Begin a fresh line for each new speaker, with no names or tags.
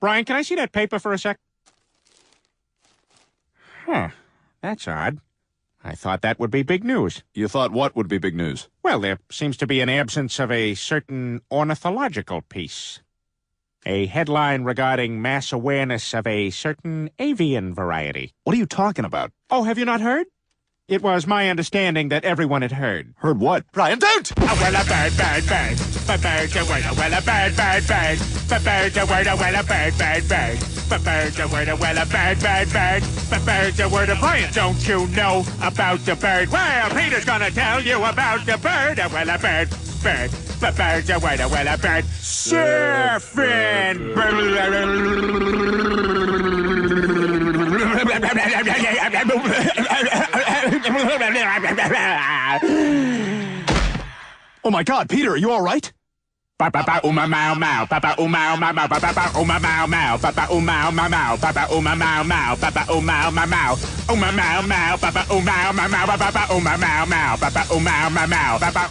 Brian, can I see that paper for a sec? Huh. That's odd. I thought that would be big news.
You thought what would be big news?
Well, there seems to be an absence of a certain ornithological piece. A headline regarding mass awareness of a certain avian variety.
What are you talking about?
Oh, have you not heard? It was my understanding that everyone had heard.
Heard what? Brian, don't!
Oh, well, a bird, bird, bird. A bird, a word, a well, a bird, bird, bird. A bird, a word, a well, a bird, bird, bird. A bird, a word, a well, a bird, bird, bird. A bird, a word, a Brian, don't you know about the bird? Well, Peter's gonna tell you about the bird. A well, a bird, bird. A bird, a word, a well, a bird. Surfin!
Oh my God, Peter, are you all right?
Papa uma mau mau, papa uma mau mau, papa uma mau mau, papa uma mau mau, papa uma mau mau, papa uma mau mau, papa uma mau mau, papa uma mau mau, papa uma mau mau, papa.